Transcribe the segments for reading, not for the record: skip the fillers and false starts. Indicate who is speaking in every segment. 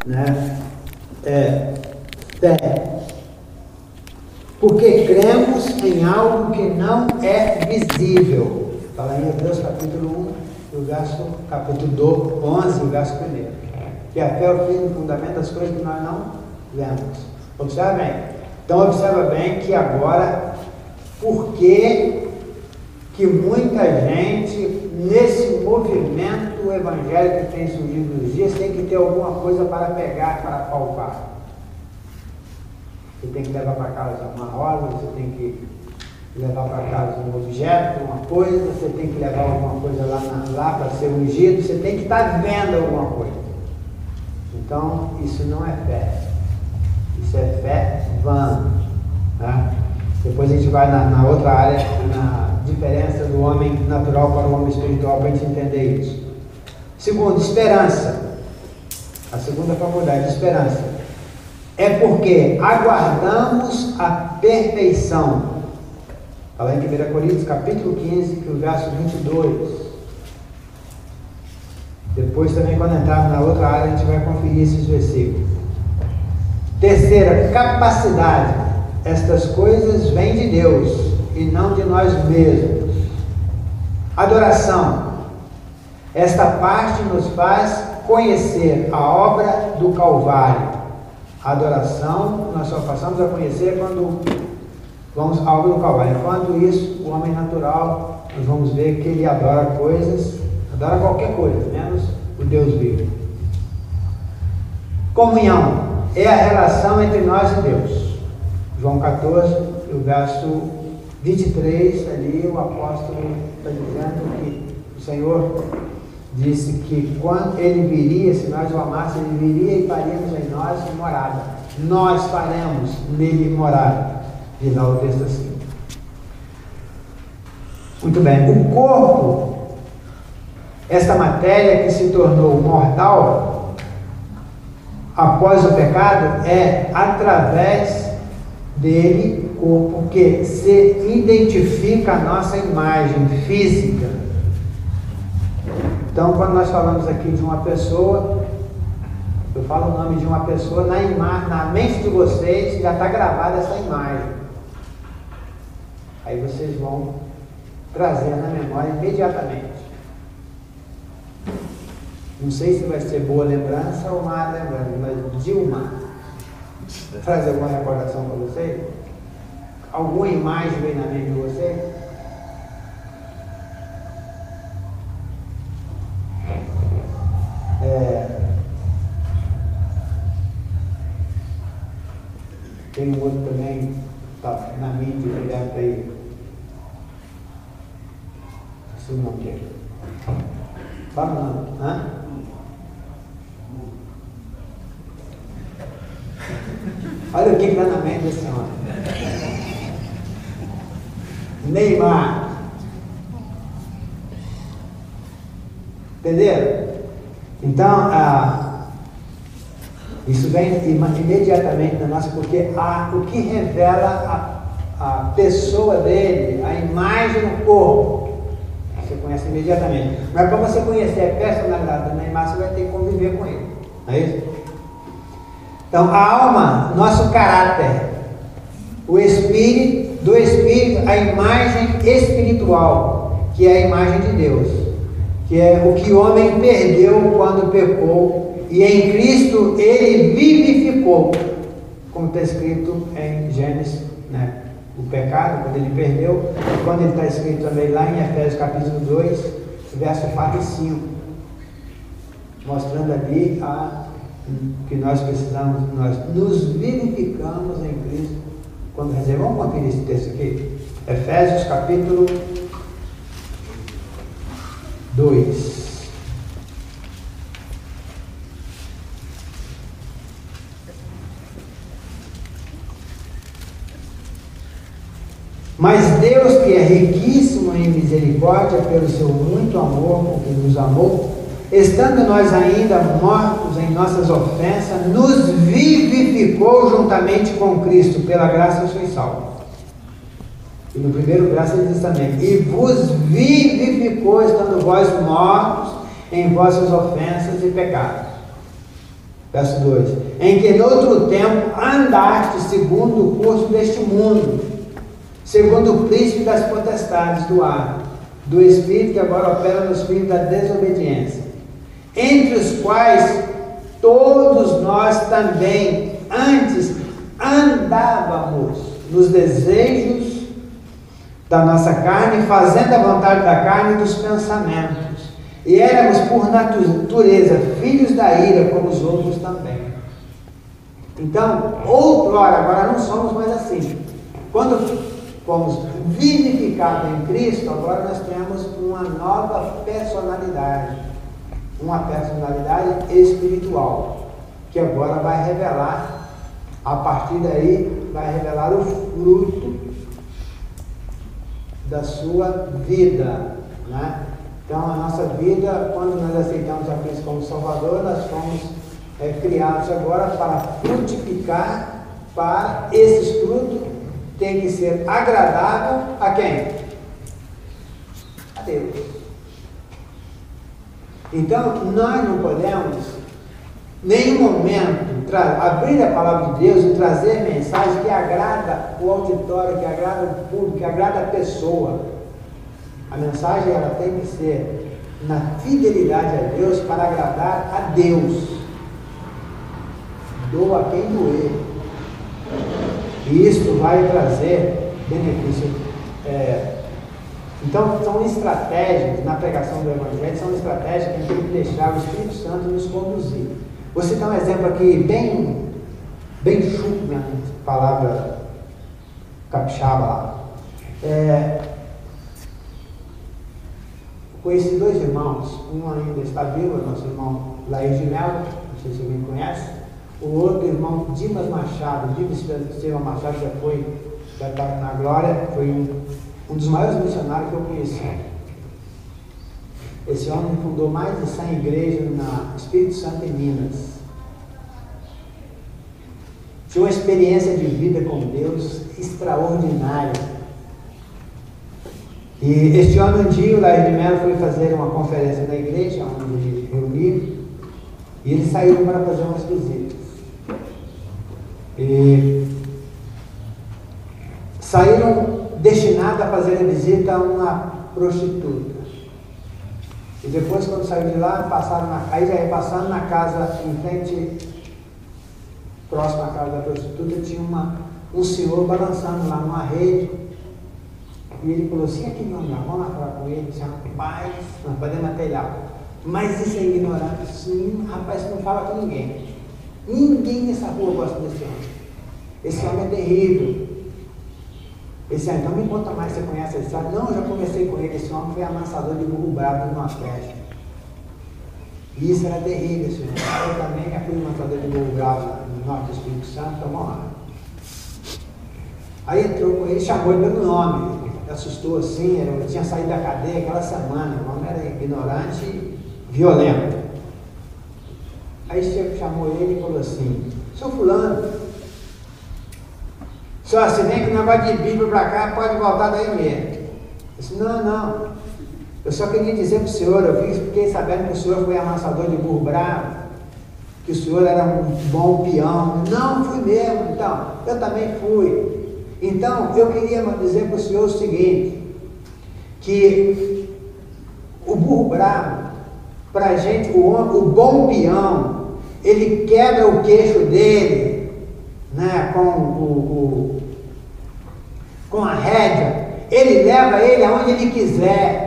Speaker 1: né? Fé. Porque cremos em algo que não é visível. Fala em Hebreus capítulo 1, capítulo 11, o verso 1. Que a fé é o firme fundamento das coisas que nós não vemos. Observa bem. Então observa bem que agora, por que muita gente, nesse movimento evangélico que tem surgido nos dias, tem que ter alguma coisa para pegar, para palpar. Você tem que levar para casa uma rosa, você tem que levar para casa um objeto, uma coisa, você tem que levar alguma coisa lá para ser ungido, você tem que estar vendo alguma coisa. Então, isso não é fé. Isso é fé vã. Né? Depois a gente vai na outra área, na diferença do homem natural para o homem espiritual, para a gente entender isso. Segundo, esperança. A segunda faculdade, esperança. É porque aguardamos a perfeição. Está lá em 1 Coríntios, capítulo 15, que o verso 22. Depois também, quando entrarmos na outra área, a gente vai conferir esses versículos. Terceira, capacidade. Estas coisas vêm de Deus e não de nós mesmos. Adoração. Esta parte nos faz conhecer a obra do Calvário. A adoração nós só passamos a conhecer quando vamos à obra do Calvário. Enquanto isso, o homem natural, nós vamos ver que ele adora coisas, adora qualquer coisa, menos o Deus vivo. Comunhão é a relação entre nós e Deus. João 14, o verso 23, ali o apóstolo está dizendo que o Senhor disse que quando ele viria, se nós o amássemos, ele viria e faríamos em nós morada. Nós faremos nele morada. Diz lá o texto assim. Muito bem. O corpo, esta matéria que se tornou mortal após o pecado, é através dele, corpo, que se identifica a nossa imagem física. Então, quando nós falamos aqui de uma pessoa, eu falo o nome de uma pessoa, na mente de vocês já está gravada essa imagem. Aí vocês vão trazer na memória imediatamente. Não sei se vai ser boa lembrança ou má lembrança, mas Dilma, traz alguma recordação para vocês? Alguma imagem vem na mente de vocês? Tem um outro também, tá na mídia direto aí. Esse não quer. Fala não, hã? Olha o que está na mente desse homem. Neymar. Entenderam? Então, isso vem imediatamente na nossa, porque o que revela a pessoa dele, a imagem no corpo, você conhece imediatamente. Mas para você conhecer a personalidade do Neymar, você vai ter que conviver com ele. Não é isso? Então, a alma, nosso caráter, o espírito, do espírito, a imagem espiritual, que é a imagem de Deus, que é o que o homem perdeu quando pecou, e em Cristo ele vivificou, como está escrito em Gênesis, né? O pecado, quando ele perdeu, quando ele está escrito também lá em Efésios capítulo 2, verso 4 e 5, mostrando ali que nós precisamos, nós nos vivificamos em Cristo quando recebemos. Vamos conferir esse texto aqui? Efésios capítulo 2. Mas Deus, que é riquíssimo em misericórdia, pelo seu muito amor com que nos amou, estando nós ainda mortos em nossas ofensas, nos vivificou juntamente com Cristo, pela graça sois salvos. E no primeiro verso ele diz também: e vos vivificou, estando vós mortos em vossas ofensas e pecados. Verso 2: em que noutro tempo andaste segundo o curso deste mundo, segundo o príncipe das potestades do ar, do espírito que agora opera nos filhos da desobediência, entre os quais todos nós também antes andávamos nos desejos da nossa carne, fazendo a vontade da carne e dos pensamentos. E éramos por natureza filhos da ira, como os outros também. Então, outrora, agora não somos mais assim. Quando fomos vivificados em Cristo, agora nós temos uma nova personalidade. Uma personalidade espiritual, que agora vai revelar, a partir daí, vai revelar o fruto da sua vida, né? Então, a nossa vida, quando nós aceitamos a Cristo como Salvador, nós fomos criados agora para frutificar, para esses frutos tem que ser agradável a quem? A Deus. Então, nós não podemos, em nenhum momento, abrir a palavra de Deus e trazer mensagem que agrada o auditório, que agrada o público, que agrada a pessoa. A mensagem ela tem que ser na fidelidade a Deus para agradar a Deus. Doa quem doer. E isso vai trazer benefício. Então, são estratégias na pregação do Evangelho, são estratégias que a gente tem que deixar o Espírito Santo nos conduzir. Vou citar um exemplo aqui, bem chuto, na palavra capixaba lá. Conheci dois irmãos, um ainda está vivo, nosso irmão Laís de Mello, não sei se alguém conhece, o outro irmão Dimas Machado. Dimas Machado já está na glória, foi um dos maiores missionários que eu conheci. Esse homem fundou mais de 100 igrejas na Espírito Santo em Minas. Tinha uma experiência de vida com Deus extraordinária. E este ano, um dia, o Laís de Mello foi fazer uma conferência na igreja, onde ele reuniu, e eles saíram para fazer umas visitas. E saíram destinados a fazer a visita a uma prostituta. E depois, quando saíram de lá, aí já ia passando na casa, em frente, próximo à casa da prostituta, tinha um senhor balançando lá numa rede. E ele falou assim: aqui não, vamos lá falar com ele. Disse: rapaz, nós podemos até ir lá, mas isso é ignorante. Sim, rapaz, você não fala com ninguém. Ninguém nessa rua gosta desse homem. Esse homem é terrível. Então me conta mais, você conhece ele? Sabe? Não, eu já conversei com ele. Esse homem foi amassador de burro bravo numa festa. E isso era terrível, senhor. Eu também já fui amassador de burro bravo no norte do Espírito Santo, então vamos lá. Aí entrou com ele, chamou ele pelo nome. Assustou assim, ele tinha saído da cadeia aquela semana, o homem era ignorante e violento. Aí o chamou ele e falou assim: seu fulano, senhor, se vem com o negócio de Bíblia para cá, pode voltar daí mesmo. Eu disse: não, eu só queria dizer para o senhor, fiquei sabendo que o senhor foi amassador de burro bravo, que o senhor era um bom peão. Não, fui mesmo. Então, eu também fui. Então, eu queria dizer para o senhor o seguinte, que o burro bravo, para a gente, o bom peão, ele quebra o queixo dele, né, com a rédea, ele leva ele aonde ele quiser.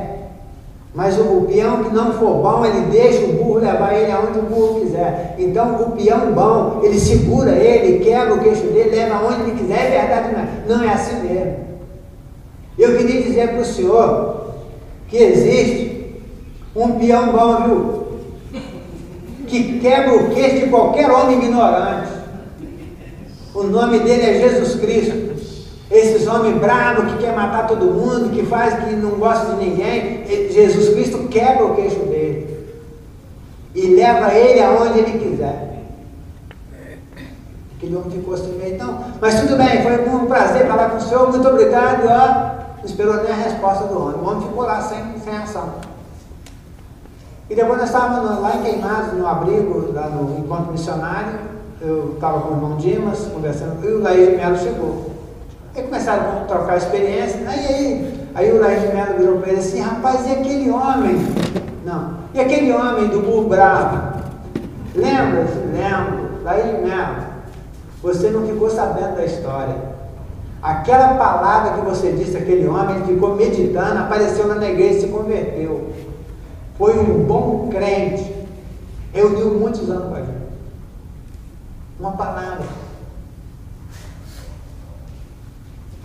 Speaker 1: Mas o peão que não for bom, ele deixa o burro levar ele aonde o burro quiser. Então, o peão bom, ele segura ele, quebra o queixo dele, leva aonde ele quiser. É verdade, não é assim mesmo. Eu queria dizer para o senhor que existe um peão bom, viu? Que quebra o queixo de qualquer homem ignorante. O nome dele é Jesus Cristo. Esses homens bravos que quer matar todo mundo, que não gosta de ninguém, Jesus Cristo quebra o queixo dele e leva ele aonde ele quiser. Aquele homem ficou assim meio, então, mas tudo bem, foi um prazer falar com o senhor, muito obrigado. Não esperou nem a resposta do homem. O homem ficou lá sem ação. E depois nós estávamos lá em Queimados, no abrigo, lá no encontro missionário. Eu estava com o irmão Dimas conversando, e o Laís de Melo chegou. Aí começaram a trocar experiência, aí o Laís de Melo virou para ele assim: rapaz, e aquele homem? Não, e aquele homem do burro bravo? Lembra-se? Lembro. Laís de Melo, você não ficou sabendo da história. Aquela palavra que você disse àquele homem, ele ficou meditando, apareceu lá na igreja e se converteu. Foi um bom crente, reuniu muitos anos com a gente. Uma palavra.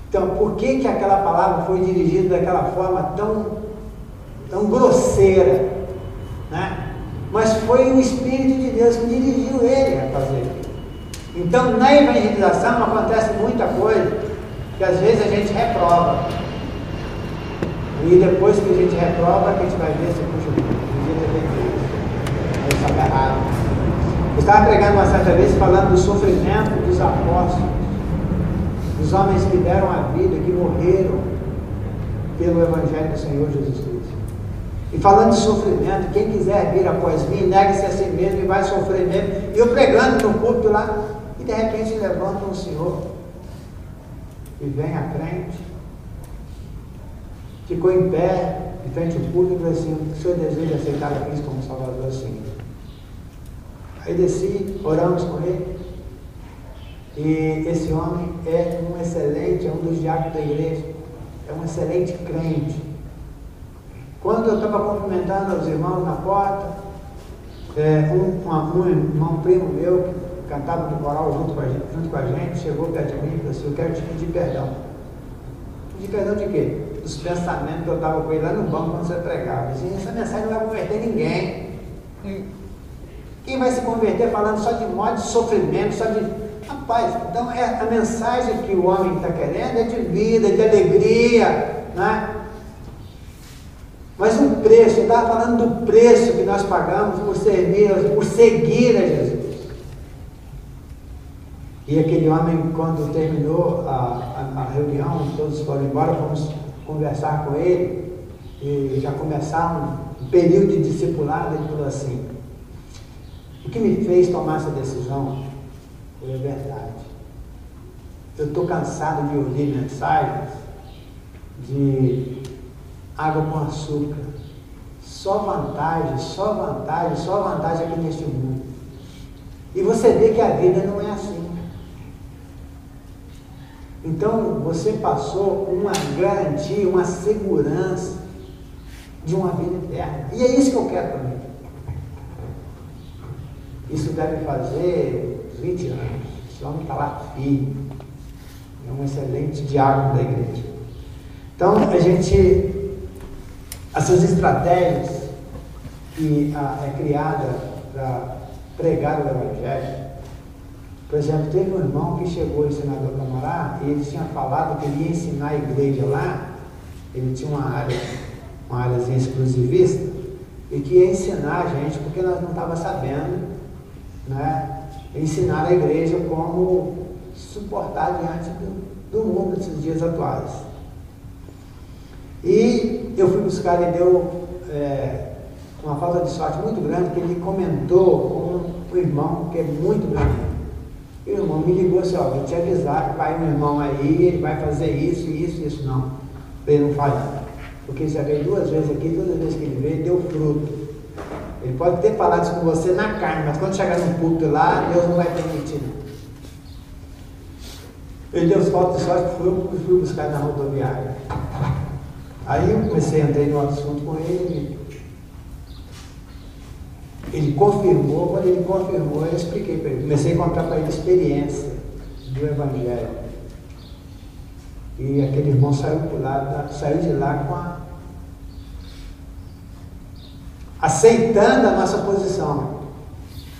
Speaker 1: Então, por que aquela palavra foi dirigida daquela forma tão grosseira, né? Mas foi o Espírito de Deus que dirigiu ele a fazer aquilo. Então, na evangelização acontece muita coisa que às vezes a gente reprova. E depois que a gente reprova, a gente vai ver se puxa, podia ter feito isso. Aí estava errado. Eu estava pregando uma certa vez falando do sofrimento dos apóstolos, dos homens que deram a vida, que morreram pelo Evangelho do Senhor Jesus Cristo. E falando de sofrimento, quem quiser vir após mim, negue-se a si mesmo e vai sofrer mesmo. E eu pregando no púlpito lá, e de repente levanta um senhor e vem à frente, ficou em pé, de frente ao púlpito, e falou assim: o senhor deseja aceitar a Cristo como Salvador? Sim. Aí desci, oramos com ele, e esse homem é um excelente, é um dos diáconos da igreja, é um excelente crente. Quando eu estava cumprimentando os irmãos na porta, um irmão primo meu, que cantava no coral junto com a gente, chegou perto de mim e falou assim: eu quero te pedir perdão. Pedir perdão de quê? Dos pensamentos que eu estava com ele lá no banco quando você pregava. Assim, essa mensagem não vai converter ninguém. Quem vai se converter falando só de morte, de sofrimento, só de... Rapaz, então a mensagem que o homem está querendo é de vida, de alegria, né? Mas o preço, eu estava falando do preço que nós pagamos por servir, por seguir a Jesus. E aquele homem, quando terminou a reunião, todos foram embora, fomos conversar com ele, e já começar um período de discipulado. Ele falou assim: o que me fez tomar essa decisão foi a verdade. Eu estou cansado de ouvir mensagens de água com açúcar, só vantagem, só vantagem, só vantagem aqui neste mundo. E você vê que a vida não é assim. Então você passou uma garantia, uma segurança de uma vida eterna. E é isso que eu quero para mim. Isso deve fazer 20 anos. Esse homem está lá firme. É um excelente diácono da igreja. Então, essas estratégias que é criada para pregar o Evangelho. Por exemplo, teve um irmão que chegou em Senador Camará e ele tinha falado que ele ia ensinar a igreja lá. Ele tinha uma áreazinha exclusivista e que ia ensinar a gente, porque nós não estávamos sabendo, né, ensinar a igreja como suportar diante do mundo desses dias atuais. E eu fui buscar, ele deu uma falta de sorte muito grande, que ele comentou com um irmão que é muito grande. E o irmão me ligou assim: ó, vou te avisar que vai um irmão aí, ele vai fazer isso, isso, isso. Não, ele não faz, porque ele já veio 2 vezes aqui, toda vez que ele veio, deu fruto. Ele pode ter falado isso com você na carne, mas quando chegar no púlpito lá, Deus não vai permitir. Ele deu falta de sorte, fui buscar na rodoviária. Aí eu comecei a entrar no assunto com ele. Ele confirmou. Quando ele confirmou, eu expliquei para ele. Comecei a contar para ele a experiência do Evangelho. E aquele irmão saiu de lá aceitando a nossa posição.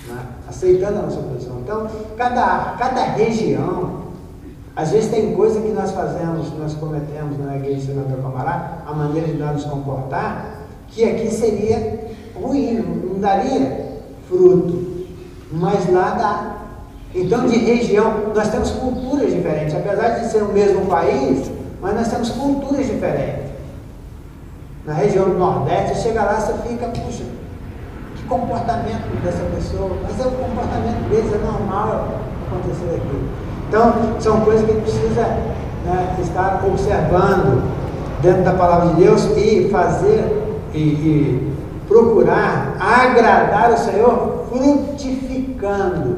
Speaker 1: Né? Aceitando a nossa posição. Então, cada região, às vezes tem coisa que nós fazemos, que nós cometemos na igreja de Senador Camará, a maneira de nós nos comportar, que aqui seria ruim, não daria fruto, mas lá dá. Então, de região, nós temos culturas diferentes, apesar de ser o mesmo país, mas nós temos culturas diferentes. Na região do Nordeste, chega lá, você fica, puxa, comportamento dessa pessoa, mas é o comportamento deles, é normal acontecer aquilo. Então, são coisas que a gente precisa, né, estar observando dentro da palavra de Deus e fazer e procurar agradar o Senhor frutificando.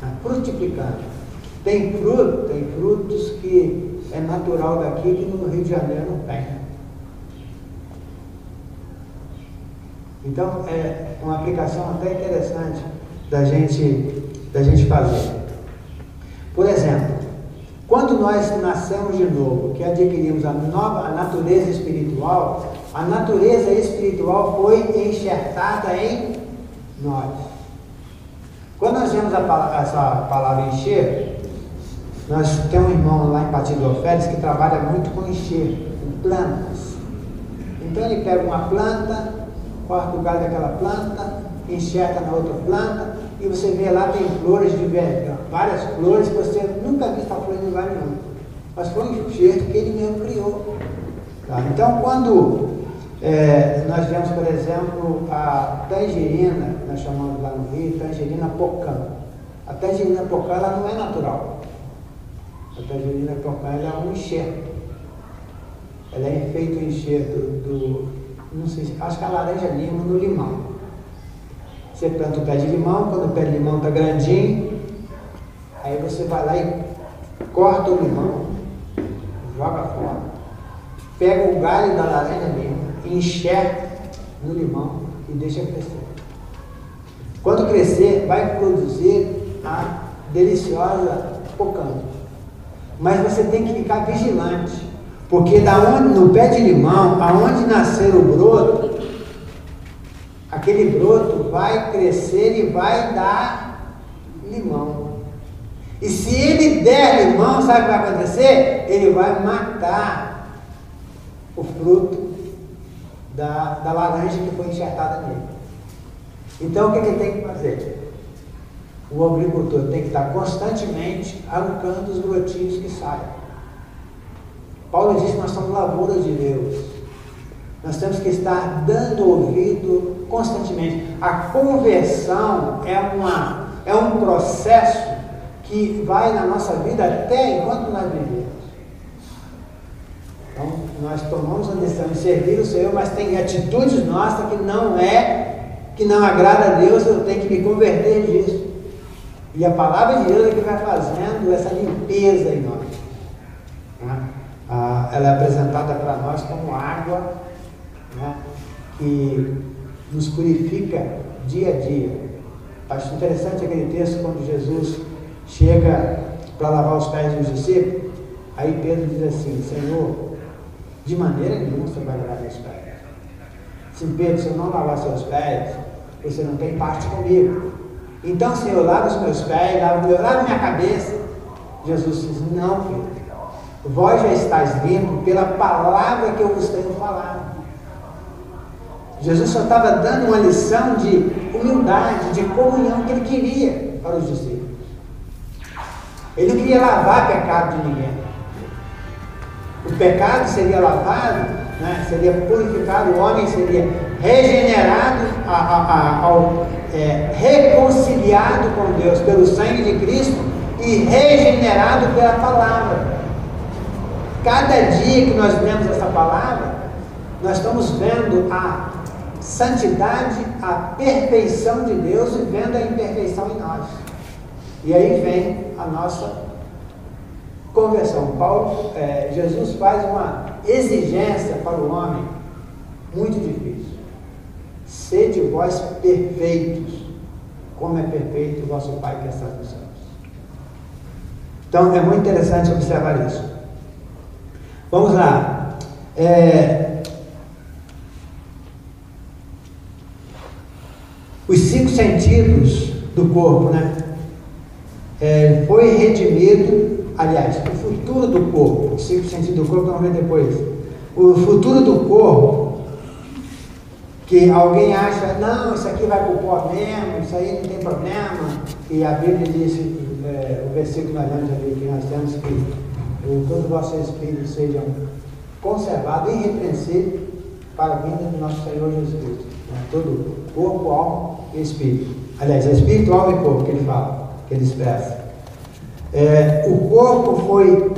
Speaker 1: Né? Frutificando. Tem frutos que é natural daqui que no Rio de Janeiro não tem. Então, é uma aplicação até interessante da gente fazer. Por exemplo, quando nós nascemos de novo, que adquirimos a natureza espiritual, a natureza espiritual foi enxertada em nós. Quando nós vemos essa palavra encher, nós temos um irmão lá em Partido do Ofélis que trabalha muito com encher, com plantas. Então ele pega uma planta, corta o galho daquela planta, enxerta na outra planta, e você vê lá tem flores várias flores que você nunca viu essa flor em lugar nenhum. Mas foi um enxerto que ele mesmo criou. Tá? Então, quando nós vemos, por exemplo, a tangerina, nós chamamos lá no Rio, tangerina pocã. A tangerina pocã ela não é natural. A tangerina pocã ela é um enxerto. Ela é feito um enxerto não sei, acho que a laranja lima no limão. Você planta o pé de limão, quando o pé de limão está grandinho, aí você vai lá e corta o limão, joga fora, pega o galho da laranja lima, enxerga no limão e deixa crescer. Quando crescer, vai produzir a deliciosa pocã. Mas você tem que ficar vigilante, porque no pé de limão, aonde nascer o broto, aquele broto vai crescer e vai dar limão. E se ele der limão, sabe o que vai acontecer? Ele vai matar o fruto da laranja que foi enxertada nele. Então o que ele tem que fazer? O agricultor tem que estar constantemente arrancando os brotinhos que saem. Paulo diz que nós somos lavouras de Deus. Nós temos que estar dando ouvido constantemente. A conversão é um processo que vai na nossa vida até enquanto nós vivemos. Então, nós tomamos a decisão de servir o Senhor, mas tem atitudes nossas que não agrada a Deus, eu tenho que me converter disso. E a palavra de Deus é que vai fazendo essa limpeza em nós. Né? Ela é apresentada para nós como água, né, que nos purifica dia a dia. Acho interessante aquele texto quando Jesus chega para lavar os pés dos discípulos. Aí Pedro diz assim: Senhor, de maneira nenhuma você vai lavar meus pés. Se Pedro, se eu não lavar seus pés, você não tem parte comigo. Então, Senhor, lava os meus pés, lava minha cabeça. Jesus diz: não, Pedro, vós já estáis limpo pela palavra que eu vos tenho falado. Jesus só estava dando uma lição de humildade, de comunhão que ele queria para os discípulos. Ele não queria lavar pecado de ninguém. O pecado seria lavado, né, seria purificado, o homem seria regenerado, reconciliado com Deus pelo sangue de Cristo e regenerado pela palavra. Cada dia que nós lemos essa palavra, nós estamos vendo a santidade, a perfeição de Deus e vendo a imperfeição em nós. E aí vem a nossa conversão. Jesus faz uma exigência para o homem muito difícil. Sede vós perfeitos, como é perfeito o vosso Pai que está nos céus. Então é muito interessante observar isso. Vamos lá. Os 5 sentidos do corpo, né? Foi redimido, aliás, o futuro do corpo, os 5 sentidos do corpo, vamos ver depois. O futuro do corpo, que alguém acha, não, isso aqui vai para o pó mesmo, isso aí não tem problema, e a Bíblia diz, o versículo que nós lemos aqui, que nós temos que todos os vossos espíritos sejam conservados e irrepreensíveis para a vinda do nosso Senhor Jesus Cristo. né? Todo corpo, alma e espírito. Aliás, é espírito, alma e corpo que ele fala, que ele expressa. O corpo foi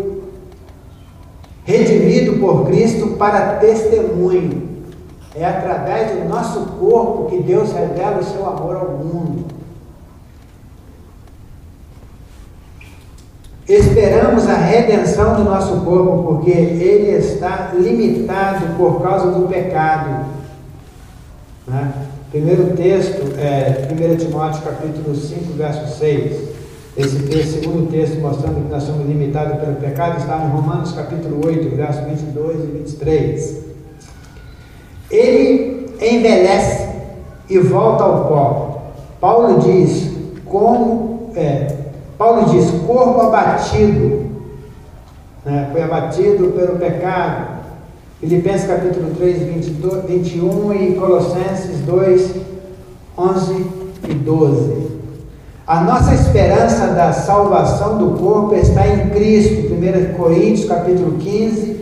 Speaker 1: redimido por Cristo para testemunho. É através do nosso corpo que Deus revela o seu amor ao mundo. Esperamos a redenção do nosso corpo, porque ele está limitado por causa do pecado. Né? Primeiro texto é 1 Timóteo capítulo 5, verso 6. Esse segundo texto mostrando que nós somos limitados pelo pecado está em Romanos capítulo 8, verso 22 e 23. Ele envelhece e volta ao pó. Paulo diz, corpo abatido, né? Foi abatido pelo pecado. Filipenses capítulo 3, 21 e Colossenses 2, 11 e 12. A nossa esperança da salvação do corpo está em Cristo. 1 Coríntios capítulo 15,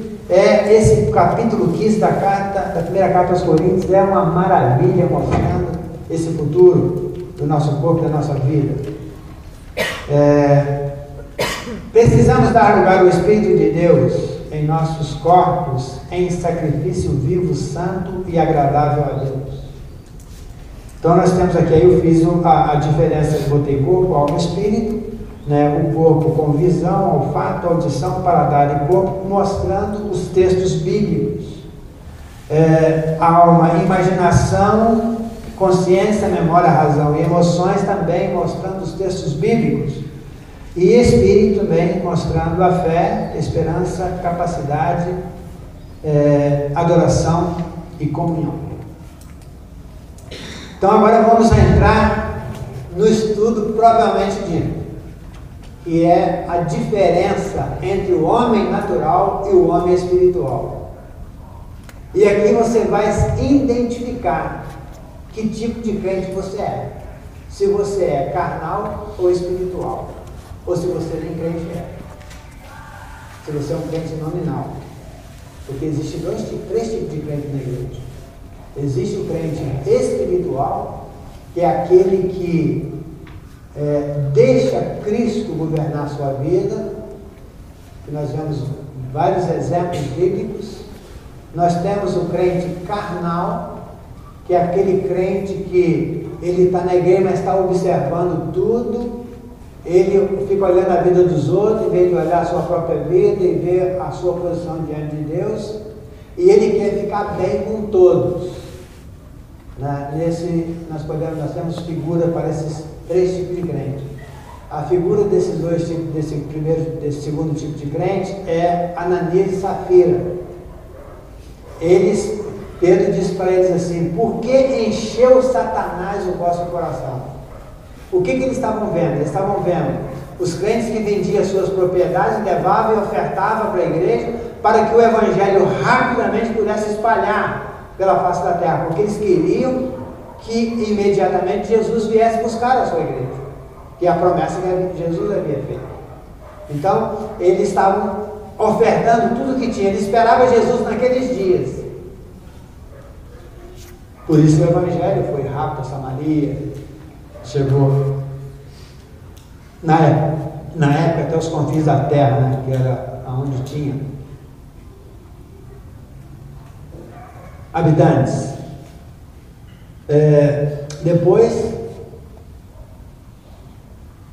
Speaker 1: esse capítulo 15 da primeira carta aos Coríntios é uma maravilha mostrando esse futuro do nosso corpo, da nossa vida. Precisamos dar lugar ao Espírito de Deus em nossos corpos em sacrifício vivo, santo e agradável a Deus. Então nós temos aqui, aí eu fiz a diferença, botei corpo, alma e espírito, né? O corpo com visão, olfato, audição, paladar e corpo, mostrando os textos bíblicos. Alma, imaginação, consciência, memória, razão e emoções também mostrando os textos bíblicos. E espírito também mostrando a fé, esperança, capacidade, adoração e comunhão. Então agora vamos entrar no estudo propriamente dito, que é a diferença entre o homem natural e o homem espiritual. E aqui você vai identificar que tipo de crente você é. Se você é carnal ou espiritual. Ou se você nem crente é. Se você é um crente nominal. Porque existem três tipos de crente na igreja. Existe o crente espiritual, que é aquele que deixa Cristo governar a sua vida, que nós vemos vários exemplos bíblicos. Nós temos o crente carnal, que é aquele crente que ele está na igreja, mas está observando tudo, ele fica olhando a vida dos outros, em vez de olhar a sua própria vida e ver a sua posição diante de Deus, e ele quer ficar bem com todos. Nós temos figura para esses três tipos de crente. A figura desses dois tipos, desse segundo tipo de crente é Ananias e Safira. Pedro disse para eles assim: por que encheu Satanás o vosso coração? O que eles estavam vendo? Eles estavam vendo os crentes que vendiam suas propriedades, levavam e ofertavam para a igreja, para que o evangelho rapidamente pudesse espalhar pela face da terra, porque eles queriam que imediatamente Jesus viesse buscar a sua igreja, que é a promessa que Jesus havia feito. Então, eles estavam ofertando tudo que tinha, eles esperavam Jesus naqueles dias. Por isso o evangelho foi rápido a Samaria, chegou na época até os confins da terra, né, que era onde tinha habitantes. Depois,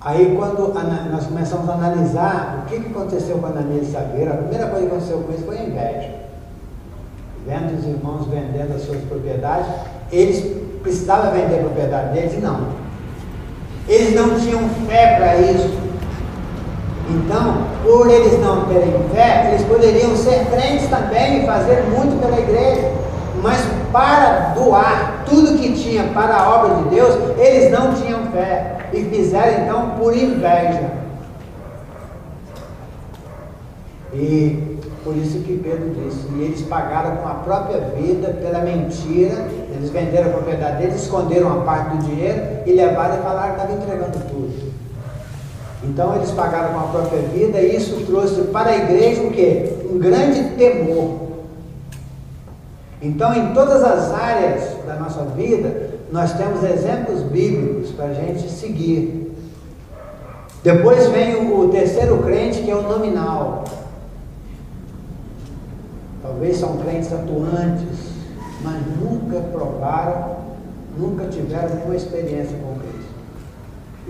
Speaker 1: aí quando nós começamos a analisar o que aconteceu com Ananias e Safira, a primeira coisa que aconteceu com isso foi a inveja. Vendo os irmãos vendendo as suas propriedades, eles precisavam vender a propriedade deles? Não. Eles não tinham fé para isso. Então, por eles não terem fé, eles poderiam ser crentes também e fazer muito pela igreja, mas para doar tudo que tinha para a obra de Deus, eles não tinham fé e fizeram então por inveja. E por isso que Pedro disse, e eles pagaram com a própria vida pela mentira. Eles venderam a propriedade deles, esconderam a parte do dinheiro e levaram e falaram que estavam entregando tudo. Então eles pagaram com a própria vida, e isso trouxe para a igreja o quê? Um grande temor. Então, em todas as áreas da nossa vida, nós temos exemplos bíblicos para a gente seguir. Depois vem o terceiro crente, que é o nominal. Talvez são crentes atuantes, mas nunca provaram, nunca tiveram nenhuma experiência com Cristo.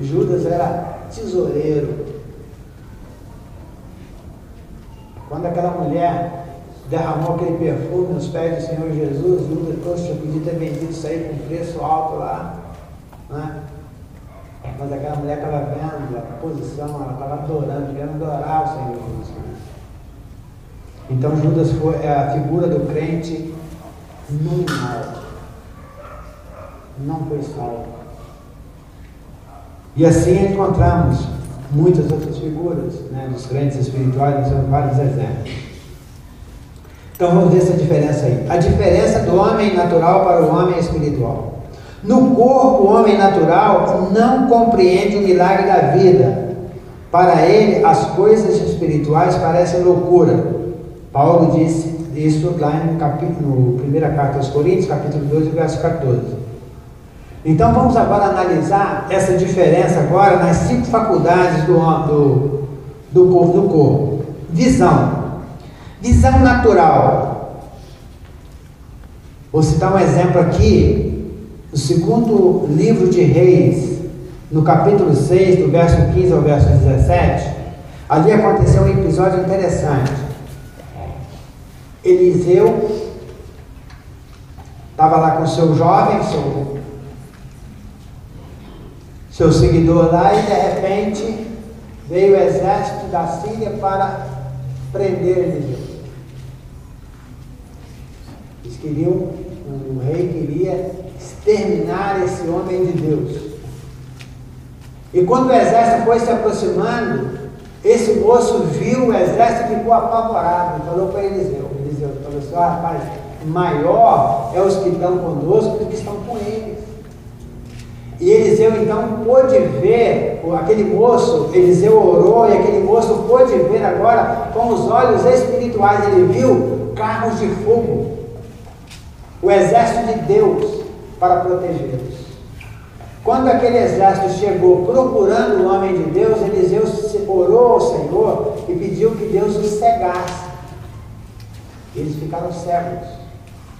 Speaker 1: Judas era tesoureiro. Quando aquela mulher derramou aquele perfume nos pés do Senhor Jesus, Judas, poxa, podia ter vendido isso aí com preço alto lá, né? Mas aquela mulher estava vendo a posição, ela estava adorando, querendo adorar o Senhor Jesus, né? Então Judas foi a figura do crente nominal, não foi salvo. E assim encontramos muitas outras figuras, né, dos crentes espirituais, nós temos vários exemplos. Então vamos ver essa diferença aí. A diferença do homem natural para o homem espiritual. No corpo, o homem natural não compreende o milagre da vida. Para ele, as coisas espirituais parecem loucura. Paulo disse isso lá no primeira carta aos Coríntios, capítulo 2, verso 14. Então vamos agora analisar essa diferença agora nas 5 faculdades do corpo. Visão. Visão natural. Vou citar um exemplo aqui, no segundo livro de Reis, no capítulo 6, do verso 15 ao verso 17, ali aconteceu um episódio interessante. Eliseu estava lá com seu jovem, seu seguidor lá, e de repente veio o exército da Síria para prender Eliseu. Eles queriam, o rei queria exterminar esse homem de Deus. E quando o exército foi se aproximando, esse moço viu o exército e ficou apavorado. E falou para Eliseu, falou assim: rapaz, maior é os que estão conosco do que estão com eles. E Eliseu então pôde ver, aquele moço, Eliseu orou e aquele moço pôde ver agora com os olhos espirituais. Ele viu carros de fogo, o exército de Deus para protegê-los. Quando aquele exército chegou procurando o homem de Deus, Eliseu orou ao Senhor e pediu que Deus os cegasse. Eles ficaram cegos.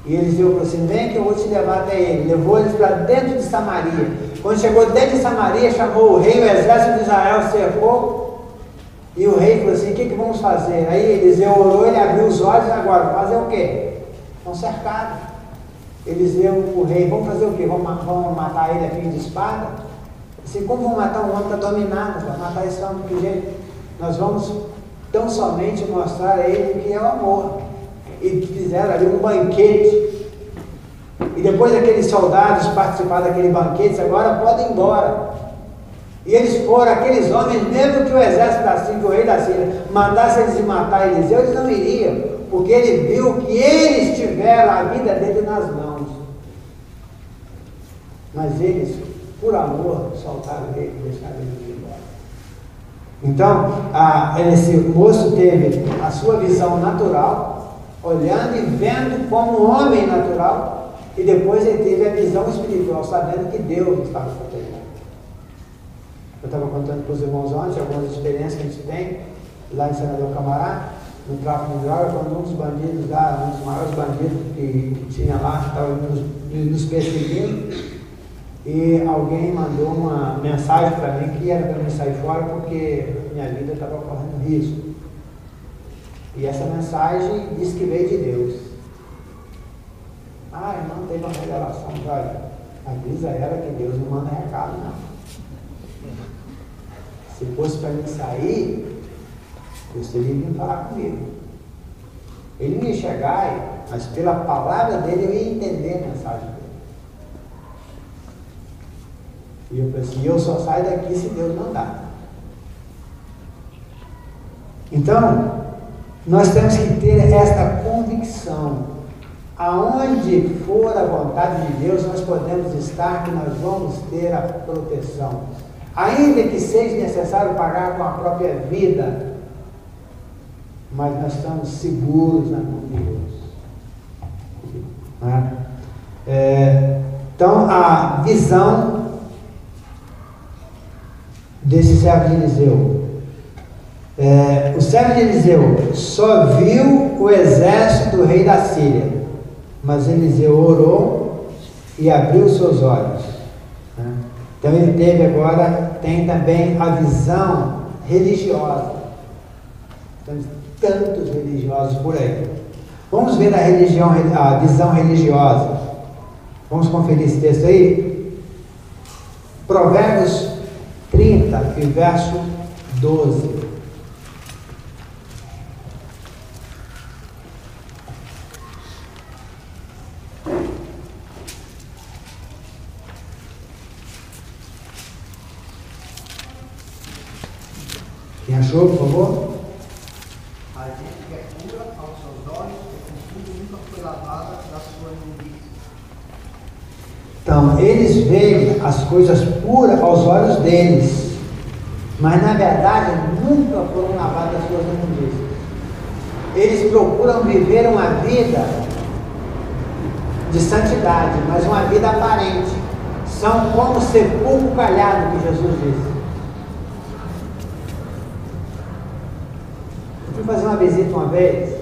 Speaker 1: E Eliseu falou assim: vem que eu vou te levar até ele. Levou eles para dentro de Samaria. Quando chegou dentro de Samaria, chamou o rei, o exército de Israel cercou. E o rei falou assim: o que vamos fazer? Aí Eliseu orou, ele abriu os olhos. Agora, fazer o quê? Estão cercados. Eliseu, o rei: vamos fazer o quê? Vamos matar ele a fim de espada? Assim, como vamos matar um homem que está dominado? Para matar esse homem, de que jeito? Nós vamos tão somente mostrar a ele o que é o amor. E fizeram ali um banquete. E depois daqueles soldados participaram daquele banquete, agora podem ir embora. E eles foram, aqueles homens, mesmo que o exército da Síria, o rei da Síria, mandasse eles ir matar Eliseu, eles não iriam, porque ele viu que eles tiveram a vida dele nas mãos. Mas eles, por amor, soltaram ele e deixaram ele ir embora. Então, esse moço teve a sua visão natural, olhando e vendo como um homem natural, e depois ele teve a visão espiritual, sabendo que Deus estava protegendo. Eu estava contando para os irmãos ontem algumas experiências que a gente tem lá em Senador Camará, no tráfico de drogas, quando um dos bandidos lá, um dos maiores bandidos que tinha lá, que estava nos perseguindo, e alguém mandou uma mensagem para mim que era para mim sair fora porque minha vida estava correndo risco. E essa mensagem diz que veio de Deus. Irmão, teve uma revelação. Olha, avisa ela que Deus não manda recado, não. Se fosse para mim sair, Deus teria vindo falar comigo. Ele não ia chegar, mas pela palavra dele eu ia entender a mensagem dele. E eu falei assim: eu só saio daqui se Deus mandar. Então, nós temos que ter esta convicção. Aonde for a vontade de Deus, nós podemos estar, que nós vamos ter a proteção. Ainda que seja necessário pagar com a própria vida, mas nós estamos seguros na mão de Deus. né? Então, a visão desse servo de Eliseu. O servo de Eliseu só viu o exército do rei da Síria, mas Eliseu orou e abriu seus olhos, né? Então ele tem também a visão religiosa. Temos tantos religiosos por aí. Vamos ver a visão religiosa. Vamos conferir esse texto aí? Provérbios 30 e verso 12. Quem achou, por favor?
Speaker 2: A gente que é pura aos seus olhos, contudo nunca foi lavada da sua imundícia.
Speaker 1: Então, eles veem as coisas puras aos olhos deles, mas na verdade nunca foram lavadas das suas imundícias. Eles procuram viver uma vida de santidade, mas uma vida aparente. São como sepulcro calhado, que Jesus disse. Eu fui fazer uma visita uma vez,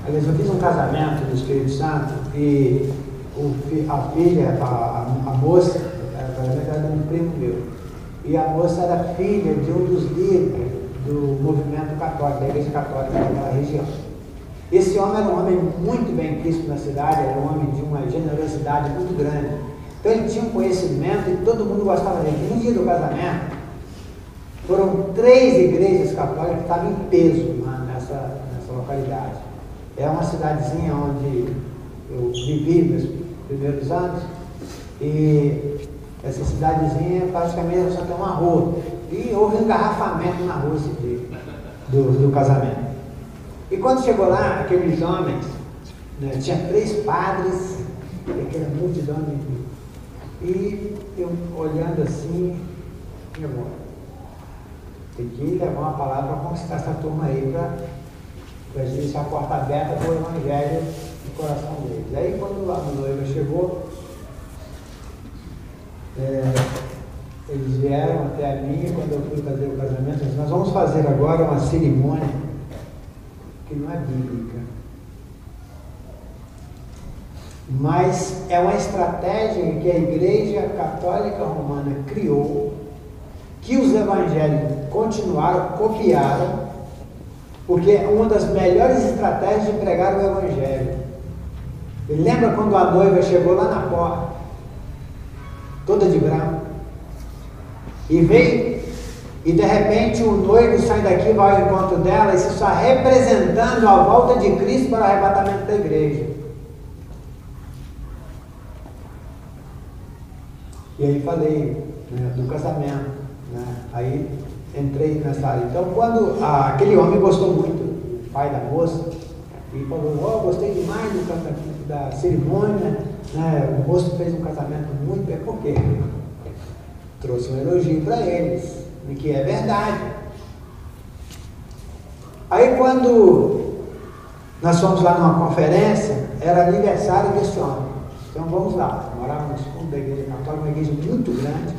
Speaker 1: aliás, eu fiz um casamento no Espírito Santo e a filha, a moça, era de um primo meu, e a moça era filha de um dos líderes do movimento católico, da igreja católica daquela região. Esse homem era um homem muito bem quisto na cidade, era um homem de uma generosidade muito grande. Então ele tinha um conhecimento e todo mundo gostava dele. No dia do casamento, foram 3 igrejas católicas que estavam em peso nessa localidade. É uma cidadezinha onde eu vivi nos primeiros anos, e essa cidadezinha praticamente só tem uma rua. E houve um engarrafamento na rua esse dia do casamento. E quando chegou lá, aqueles homens, né, tinha 3 padres, aquela multidão e eu olhando assim, e agora? Tem que levar uma palavra para conquistar essa turma aí, para deixar a porta aberta para o evangelho no coração deles. Aí quando a noiva chegou, eles vieram até a mim, quando eu fui fazer o casamento, eles disseram: nós vamos fazer agora uma cerimônia que não é bíblica, mas é uma estratégia que a Igreja Católica Romana criou, que os evangélicos continuaram, copiaram, porque é uma das melhores estratégias de pregar o evangelho. E lembra quando a noiva chegou lá na porta, toda de branco, e veio, e de repente o noivo sai daqui e vai ao encontro dela, e se está representando a volta de Cristo para o arrebatamento da igreja. E aí falei, né, do casamento, né? Aí entrei nessa área. Então quando aquele homem gostou muito, o pai da moça, e falou: gostei demais da cerimônia, né? O moço fez um casamento muito bem. Por quê? Trouxe um elogio para eles, de que é verdade. Aí quando nós fomos lá numa conferência, era aniversário desse homem. Então vamos lá, morávamos no fundo da igreja católica, uma igreja muito grande.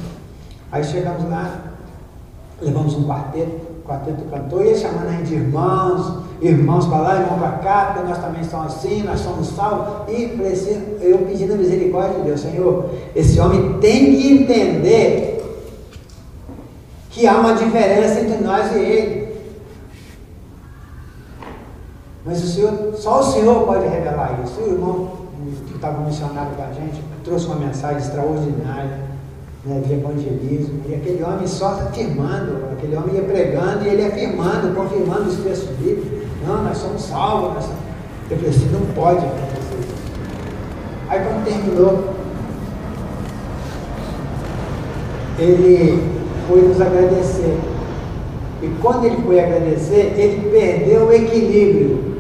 Speaker 1: Aí chegamos lá, levamos um quarteto, o quarteto cantou, ia chamando a gente de irmãos para lá, irmão para cá, porque nós também somos assim, nós somos salvos. E eu pedindo a misericórdia de Deus: Senhor, esse homem tem que entender que há uma diferença entre nós e ele. Mas só o Senhor pode revelar isso. O irmão que estava missionário com a gente trouxe uma mensagem extraordinária, né, de evangelismo, e aquele homem só afirmando, aquele homem ia pregando e ele afirmando, confirmando os textos bíblicos. Não, nós somos salvos. Eu falei assim: não pode acontecer isso. Aí quando terminou, ele foi nos agradecer. E quando ele foi agradecer, ele perdeu o equilíbrio,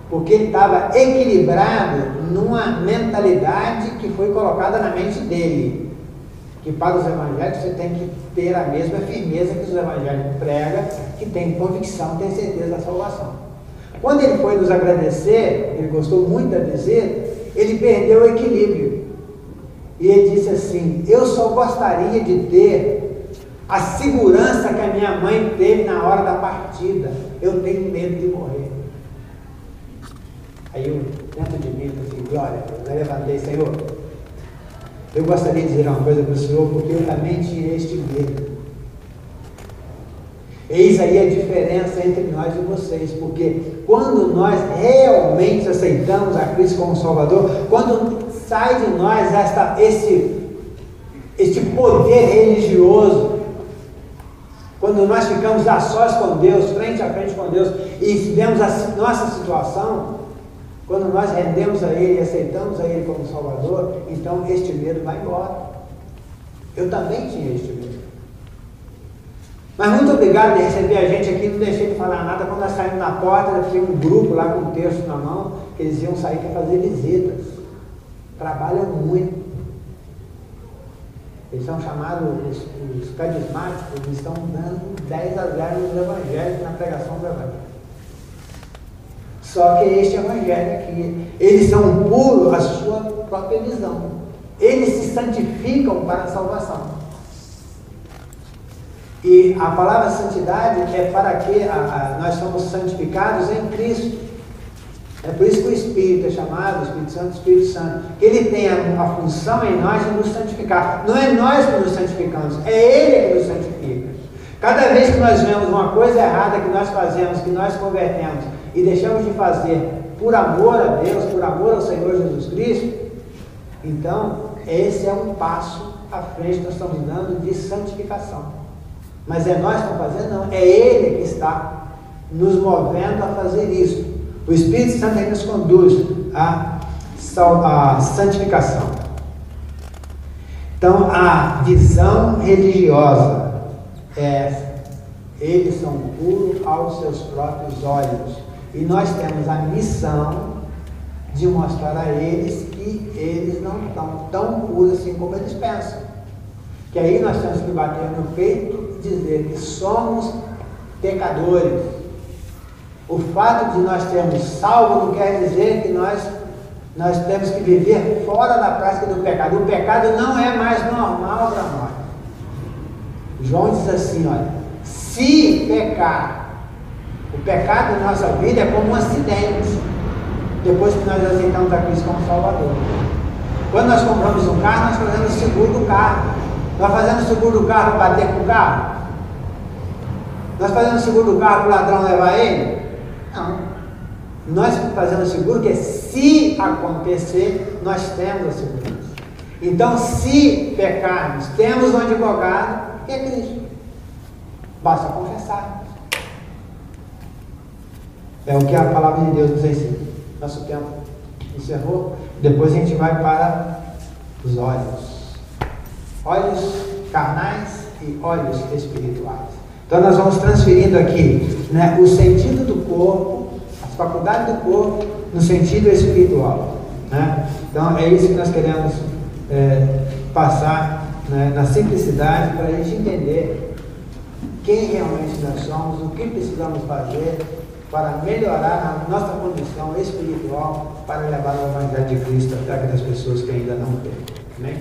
Speaker 1: porque ele estava equilibrado numa mentalidade que foi colocada na mente dele, que para os evangélicos você tem que ter a mesma firmeza que os evangélicos pregam, que tem convicção, tem certeza da salvação. Quando ele foi nos agradecer, ele gostou muito da visita, ele perdeu o equilíbrio. E ele disse assim: eu só gostaria de ter a segurança que a minha mãe teve na hora da partida. Eu tenho medo de morrer. Aí eu, dentro de mim, assim, glória, eu levantei: Senhor, eu gostaria de dizer uma coisa para o Senhor, porque eu também tinha este medo. Eis aí a diferença entre nós e vocês, porque quando nós realmente aceitamos a Cristo como Salvador, quando sai de nós este poder religioso, quando nós ficamos a sós com Deus, frente a frente com Deus, e vemos a nossa situação, quando nós rendemos a Ele e aceitamos a Ele como Salvador, então este medo vai embora. Eu também tinha este medo. Mas muito obrigado por receber a gente aqui. Não deixei de falar nada. Quando nós saímos na porta, tinha um grupo lá com um texto na mão, que eles iam sair para fazer visitas. Trabalham muito. Eles são chamados os carismáticos, eles estão dando 10 a 0 nos evangelhos, na pregação do evangelho. Só que este evangelho aqui, eles são puros à sua própria visão. Eles se santificam para a salvação. E a palavra santidade é para que nós somos santificados em Cristo. É por isso que o Espírito é chamado, o Espírito Santo, Espírito Santo. Ele tem a função em nós de nos santificar. Não é nós que nos santificamos, é Ele que nos santifica. Cada vez que nós vemos uma coisa errada que nós fazemos, que nós convertemos e deixamos de fazer por amor a Deus, por amor ao Senhor Jesus Cristo, então esse é um passo à frente que nós estamos dando de santificação. Mas é nós que estamos fazendo? Não, é Ele que está nos movendo a fazer isso. O Espírito Santo nos conduz à santificação. Então, a visão religiosa é: eles são puros aos seus próprios olhos. E nós temos a missão de mostrar a eles que eles não estão tão puros assim como eles pensam. Que aí nós temos que bater no peito e dizer que somos pecadores. O fato de nós termos salvo não quer dizer que nós temos que viver fora da prática do pecado. O pecado não é mais normal para nós. João diz assim, olha: se pecar, o pecado na nossa vida é como um acidente, depois que nós aceitamos a Cristo como Salvador. Quando nós compramos um carro, nós fazemos o seguro do carro. Nós fazemos o seguro do carro para bater com o carro? Nós fazemos o seguro do carro para o ladrão levar ele? Não. Nós fazemos o seguro que se acontecer, nós temos a segurança. Então, se pecarmos, temos um advogado, que é Cristo. Basta confessar. É o que a palavra de Deus nos ensina. Nosso tempo encerrou. Depois a gente vai para os olhos. Olhos carnais e olhos espirituais. Então nós vamos transferindo aqui, né, o sentido do corpo, as faculdades do corpo, no sentido espiritual, né? Então é isso que nós queremos passar, né, na simplicidade, para a gente entender quem realmente nós somos, o que precisamos fazer para melhorar a nossa condição espiritual, para levar o Evangelho de Cristo até aquelas pessoas que ainda não têm. Amém?